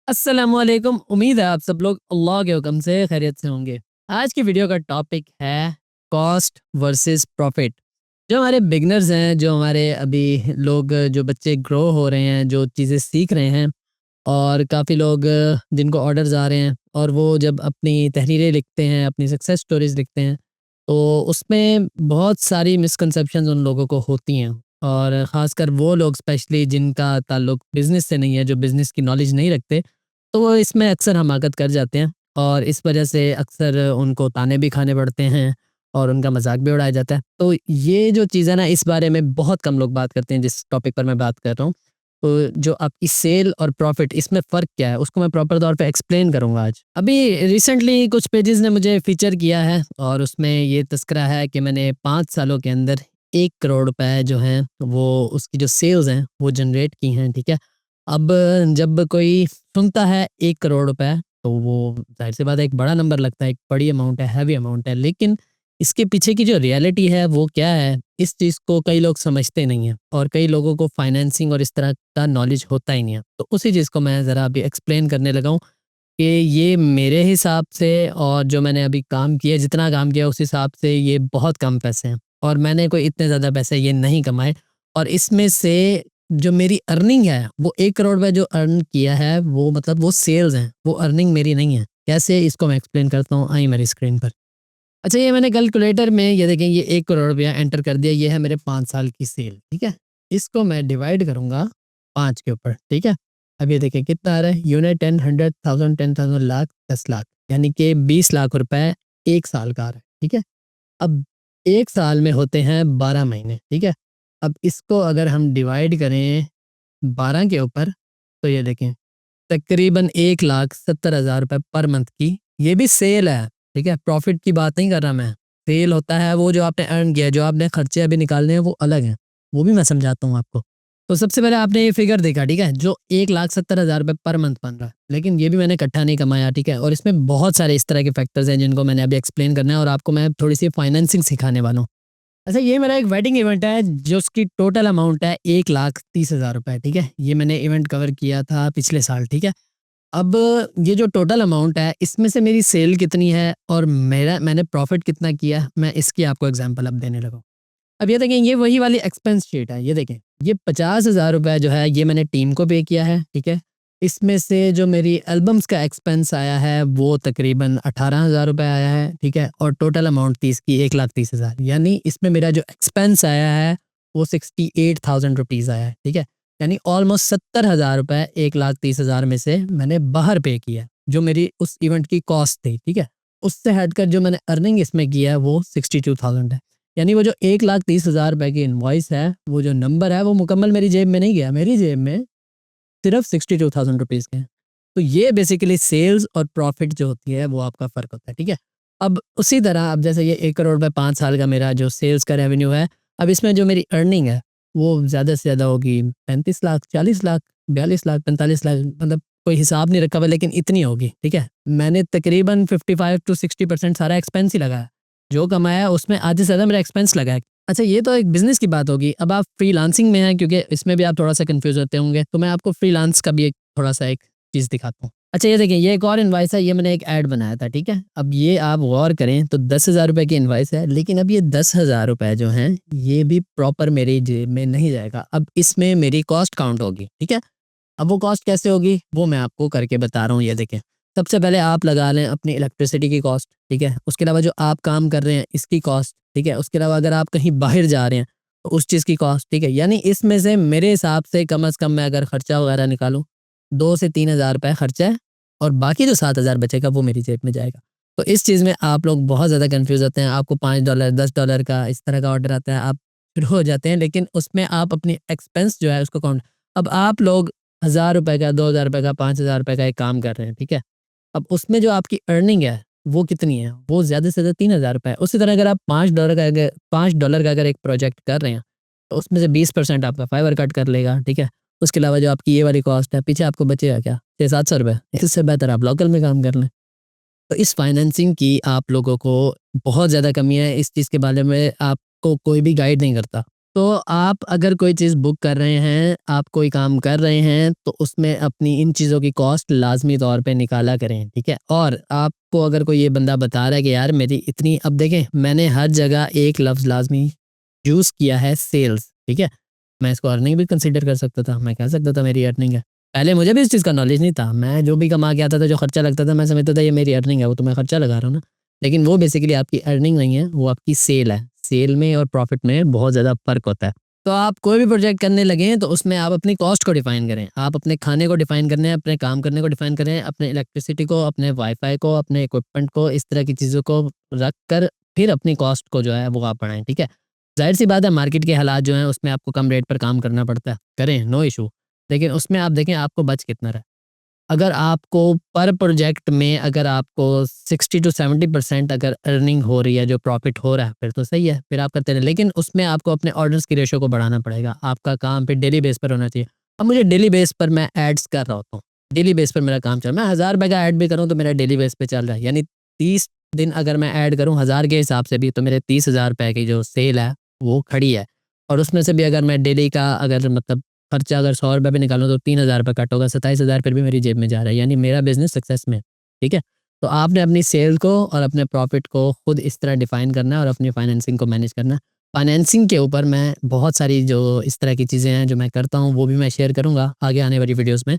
अस्सलामुअलैकुम। उम्मीद है आप सब लोग अल्लाह के हुक्म से खैरियत से होंगे। आज की वीडियो का टॉपिक है कॉस्ट वर्सेस प्रॉफिट। जो हमारे बिगनर्स हैं, जो हमारे अभी लोग, जो बच्चे ग्रो हो रहे हैं, जो चीज़ें सीख रहे हैं, और काफ़ी लोग जिनको ऑर्डर्स आ रहे हैं और वो जब अपनी तहरीरें लिखते हैं, अपनी सक्सेस स्टोरीज लिखते हैं, तो उसमें बहुत सारी मिसकंसेप्शंस उन लोगों को होती हैं। और ख़ासकर वो लोग स्पेशली जिनका ताल्लुक बिज़नेस से नहीं है, जो बिज़नेस की नॉलेज नहीं रखते, तो वो इसमें अक्सर हमाकत कर जाते हैं और इस वजह से अक्सर उनको ताने भी खाने पड़ते हैं और उनका मजाक भी उड़ाया जाता है। तो ये जो चीज़ है ना, इस बारे में बहुत कम लोग बात करते हैं जिस टॉपिक पर मैं बात कर रहा हूँ। तो जो आपकी सेल और प्रॉफिट, इसमें फ़र्क क्या है, उसको मैं प्रॉपर तौर पे एक्सप्लेन करूँगा आज। अभी रिसेंटली कुछ पेजेस ने मुझे फ़ीचर किया है और उसमें ये तज़किरा है कि मैंने 5 सालों के अंदर 1 करोड़ रुपए जो हैं, वो उसकी जो सेल्स हैं, वो जनरेट की हैं, ठीक है? अब जब कोई सुनता है 1 करोड़ रुपए, तो वो ज़ाहिर-सी बात है एक बड़ा नंबर लगता है, एक बड़ी अमाउंट है, हैवी अमाउंट है। लेकिन इसके पीछे की जो रियलिटी है वो क्या है, इस चीज़ को कई लोग समझते नहीं हैं और कई लोगों को फाइनेंसिंग और इस तरह का नॉलेज होता ही नहीं है। तो उसी चीज़ को मैं ज़रा अभी एक्सप्लेन करने लगा हूँ कि ये मेरे हिसाब से, और जो मैंने अभी काम किया, जितना काम किया उस हिसाब से ये बहुत कम पैसे हैं और मैंने कोई इतने ज़्यादा पैसे ये नहीं कमाए। और इसमें से जो मेरी अर्निंग है, वो 1 करोड़ में जो अर्न किया है, वो मतलब वो सेल्स हैं, वो अर्निंग मेरी नहीं है। कैसे, इसको मैं एक्सप्लेन करता हूँ, आइए मेरी स्क्रीन पर। अच्छा, ये मैंने कैलकुलेटर में ये देखें, ये 1 करोड़ रुपया एंटर कर दिया, ये है मेरे 5 साल की सेल, ठीक है? इसको मैं डिवाइड करूँगा 5 के ऊपर, ठीक है? अब ये देखें कितना आ रहा है, यूनिट 10, 100,000, 10,000, लाख, 10 लाख, यानी कि 20 लाख रुपए 1 साल का आ रहा है, ठीक है? अब 1 साल में होते हैं 12 महीने, ठीक है? अब इसको अगर हम डिवाइड करें 12 के ऊपर, तो ये देखें तकरीबन 1,70,000 रुपए पर मंथ की, ये भी सेल है, ठीक है? प्रॉफिट की बात नहीं कर रहा मैं। सेल होता है वो जो आपने अर्न किया है, जो आपने खर्चे अभी निकालने हैं वो अलग हैं, वो भी मैं समझाता हूँ आपको। तो सबसे पहले आपने ये फिगर देखा, ठीक है? जो 1,70,000 रुपए पर मंथ बन रहा है, लेकिन ये भी मैंने इकट्ठा नहीं कमाया, ठीक है? और इसमें बहुत सारे इस तरह के फैक्टर्स हैं जिनको मैंने अभी एक्सप्लेन करना है और आपको मैं थोड़ी-सी फाइनेंसिंग सिखाने वाला हूँ। अच्छा, ये मेरा एक वेडिंग इवेंट है जो उसकी टोटल अमाउंट है 1,30,000 रुपए, ठीक है? ये मैंने इवेंट कवर किया था पिछले साल, ठीक है? अब ये जो टोटल अमाउंट है, इसमें से मेरी सेल कितनी है और मैंने प्रॉफिट कितना किया, मैं इसकी आपको एग्जांपल अब देने लगा हूँ। अब ये देखें, ये वही वाली एक्सपेंस शीट है, ये देखें, ये 50,000 रुपए जो है ये मैंने टीम को पे किया है, ठीक है? इसमें से जो मेरी एल्बम्स का एक्सपेंस आया है वो तकरीबन 18,000 रुपए आया है, ठीक है? और टोटल अमाउंट 30 की 1,30,000, यानी इसमें मेरा जो एक्सपेंस आया है वो 68,000 रुपीज़ आया है, ठीक है? यानी ऑलमोस्ट 70,000 रुपए 1,30,000 में से मैंने बाहर पे किया है, जो मेरी उस इवेंट की कॉस्ट थी, ठीक है? उससे हटकर जो मैंने अर्निंग इसमें किया है वो 62,000 है। यानी वो जो 1,30,000 रुपए की इनवॉइस है, वो जो नंबर है वो मुकम्मल मेरी जेब में नहीं गया, मेरी जेब में सिर्फ 62,000 रुपीज़ के हैं। तो ये बेसिकली सेल्स और प्रॉफिट जो होती है वो आपका फ़र्क होता है, ठीक है? अब उसी तरह, अब जैसे ये 1 करोड़ रुपए 5 साल का मेरा जो सेल्स का रेवेन्यू है, अब इसमें जो मेरी अर्निंग है वो ज़्यादा से ज़्यादा होगी 35 लाख, 40 लाख, 42 लाख, 45 लाख, मतलब कोई हिसाब नहीं रखा हुआ, लेकिन इतनी होगी, ठीक है? मैंने तकरीबन 55 टू 60% सारा एक्सपेंस ही लगाया। जो कमाया उसमें आधे से ज़्यादा मेरा एक्सपेंस लगा है। अच्छा, ये तो एक बिज़नेस की बात होगी। अब आप फ्रीलांसिंग में हैं, क्योंकि इसमें भी आप थोड़ा-सा कन्फ्यूज़ होते होंगे, तो मैं आपको फ्रीलांस का भी एक थोड़ा-सा एक चीज़ दिखाता हूँ। अच्छा, ये देखिए, ये एक और इनवॉइस है, ये मैंने एक ऐड बनाया था, ठीक है? अब ये आप गौर करें तो 10,000 रुपए की इनवॉइस है, लेकिन अब ये 10,000 रुपए जो हैं, ये भी प्रॉपर मेरी जेब में नहीं जाएगा। अब इसमें मेरी कॉस्ट काउंट होगी, ठीक है? अब वो कॉस्ट कैसे होगी, वो मैं आपको करके बता रहा हूँ, ये देखें। सबसे पहले आप लगा लें अपनी इलेक्ट्रिसिटी की कॉस्ट, ठीक है? उसके अलावा जो आप काम कर रहे हैं इसकी कॉस्ट, ठीक है? उसके अलावा अगर आप कहीं बाहर जा रहे हैं तो उस चीज़ की कॉस्ट, ठीक है? यानी इसमें से मेरे हिसाब से कम से कम मैं अगर खर्चा वगैरह निकालूँ, 2 से 3,000 रुपए खर्चा है और बाकी जो 7,000 बचेगा वो मेरी जेब में जाएगा। तो इस चीज़ में आप लोग बहुत ज़्यादा कन्फ्यूज़ होते हैं। आपको $5, $10 का इस तरह का ऑर्डर आता है, आप शुरू हो जाते हैं, लेकिन उसमें आप अपनी एक्सपेंस जो है उसको काउंट, अब आप लोग ₹1,000 का, ₹2,000 का, ₹5,000 का एक काम कर रहे हैं, ठीक है? अब उसमें जो आपकी अर्निंग है, वो कितनी है? वो ज़्यादा से ज़्यादा ₹3,000 है। उसी तरह अगर आप $5 का अगर एक प्रोजेक्ट कर रहे हैं, तो उसमें से 20% आपका फाइवर कट कर लेगा, ठीक है? उसके अलावा जो आपकी ये वाली कॉस्ट है, पीछे आपको बचेगा क्या? ₹600-700। इससे बेहतर आप लोकल में काम कर लें। तो इस फाइनेंसिंग की आप लोगों को बहुत ज़्यादा कमी है, इस चीज़ के बारे में आपको कोई भी गाइड नहीं करता। तो आप अगर कोई चीज़ बुक कर रहे हैं, आप कोई काम कर रहे हैं, तो उसमें अपनी इन चीज़ों की कॉस्ट लाज़मी तौर पे निकाला करें, ठीक है? और आपको अगर कोई ये बंदा बता रहा है कि यार मेरी इतनी, अब देखें मैंने हर जगह एक लफ्ज़ लाज़मी यूज़ किया है, सेल्स, ठीक है? मैं इसको अर्निंग भी कंसीडर कर सकता था, मैं कह सकता था मेरी अर्निंग है। पहले मुझे भी इस चीज़ का नॉलेज नहीं था, मैं जो भी कमा के आता था, जो खर्चा लगता था, मैं समझता था ये मेरी अर्निंग है, वो तो मैं खर्चा लगा रहा हूँ ना। लेकिन वो बेसिकली आपकी अर्निंग नहीं है, वो आपकी सेल है। सेल में और प्रॉफिट में बहुत ज़्यादा फ़र्क होता है। तो आप कोई भी प्रोजेक्ट करने लगें तो उसमें आप अपनी कॉस्ट को डिफ़ाइन करें। आप अपने खाने को डिफ़ाइन करने, अपने काम करने को डिफ़ाइन करें, अपने इलेक्ट्रिसिटी को, अपने वाई-फाई को, अपने इक्विपमेंट को, इस तरह की चीज़ों को रख कर फिर अपनी कॉस्ट को जो है वो आप बढ़ाएँ, ठीक है? ज़ाहिर-सी बात है मार्केट के हालात जो हैं उसमें आपको कम रेट पर काम करना पड़ता है, करें, नो इश्यू। लेकिन उसमें आप देखें आपको बच कितना रहा है। अगर आपको पर प्रोजेक्ट में अगर आपको 60 टू 70% अगर अर्निंग हो रही है, जो प्रॉफिट हो रहा है, फिर तो सही है, फिर आप करते रहें। लेकिन उसमें आपको अपने ऑर्डर्स की रेशियो को बढ़ाना पड़ेगा। आपका काम फिर डेली बेस पर होना चाहिए। अब मुझे डेली बेस पर मैं एड्स कर रहा होता हूँ, डेली बेस पर मेरा काम चल रहा है। मैं ₹1000 का ऐड भी करूँ तो मेरा डेली बेस पे चल रहा है। यानी 30 दिन अगर मैं ऐड करूँ 1000 के हिसाब से भी, तो मेरे 30,000 की जो सेल है वो खड़ी है। और उसमें से भी अगर मैं डेली का अगर मतलब खर्चा अगर ₹100 भी निकालूँ तो ₹3000 कट होगा, 27,000 फिर भी मेरी जेब में जा रहा है, यानी मेरा बिज़नेस सक्सेस में है, ठीक है? तो आपने अपनी सेल को और अपने प्रॉफ़िट को खुद इस तरह डिफ़ाइन करना है और अपनी फाइनेंसिंग को मैनेज करना है। फाइनेंसिंग के ऊपर मैं बहुत सारी जो इस तरह की चीज़ें हैं जो मैं करता हूँ, वो भी मैं शेयर करूँगा आगे आने वाली वीडियोज़ में।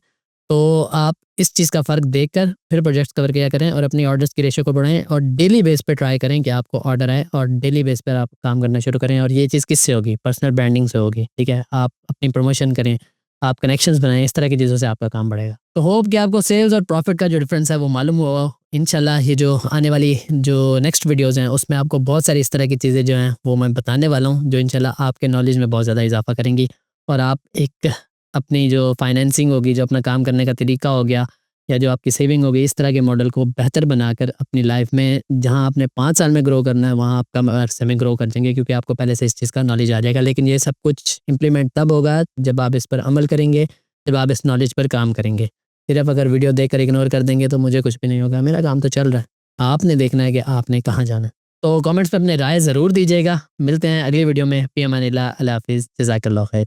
तो आप इस चीज़ का फ़र्क देखकर फिर प्रोजेक्ट्स कवर किया करें और अपनी ऑर्डर्स की रेशियो को बढ़ाएँ और डेली बेस पे ट्राई करें कि आपको ऑर्डर आए और डेली बेस पर आप काम करना शुरू करें। और ये चीज़ किससे होगी? पर्सनल ब्रांडिंग से होगी, ठीक है? आप अपनी प्रमोशन करें, आप कनेक्शंस बनाएँ, इस तरह की चीज़ों से आपका काम बढ़ेगा। तो होप कि आपको सेल्स और प्रॉफिट का जो डिफरेंस है वो मालूम हुआ हो। इंशाल्लाह ये जो आने वाली जो नेक्स्ट वीडियोज़ हैं उसमें आपको बहुत सारी इस तरह की चीज़ें जो हैं वो मैं बताने वाला हूँ, जो इंशाल्लाह आपके नॉलेज में बहुत ज़्यादा इज़ाफ़ा करेंगी और आप एक अपनी जो फाइनेंसिंग होगी, जो अपना काम करने का तरीका हो गया या जो आपकी सेविंग होगी, इस तरह के मॉडल को बेहतर बनाकर अपनी लाइफ में जहाँ आपने 5 साल में ग्रो करना है, वहाँ आप कम अरसे में ग्रो कर जाएँगे क्योंकि आपको पहले से इस चीज़ का नॉलेज आ जाएगा। लेकिन ये सब कुछ इम्प्लीमेंट तब होगा जब आप इस पर अमल करेंगे, जब आप इस नॉलेज पर काम करेंगे। सिर्फ़ अगर वीडियो देखकर इग्नोर कर देंगे तो मुझे कुछ भी नहीं होगा, मेरा काम तो चल रहा है। आपने देखना है कि आपने कहाँ जाना है। तो कमेंट्स में अपनी राय ज़रूर दीजिएगा। मिलते हैं अगली वीडियो में। फ़ी अमानिल्लाह, अल्लाह हाफ़िज़, जज़ाकल्लाहु खैर।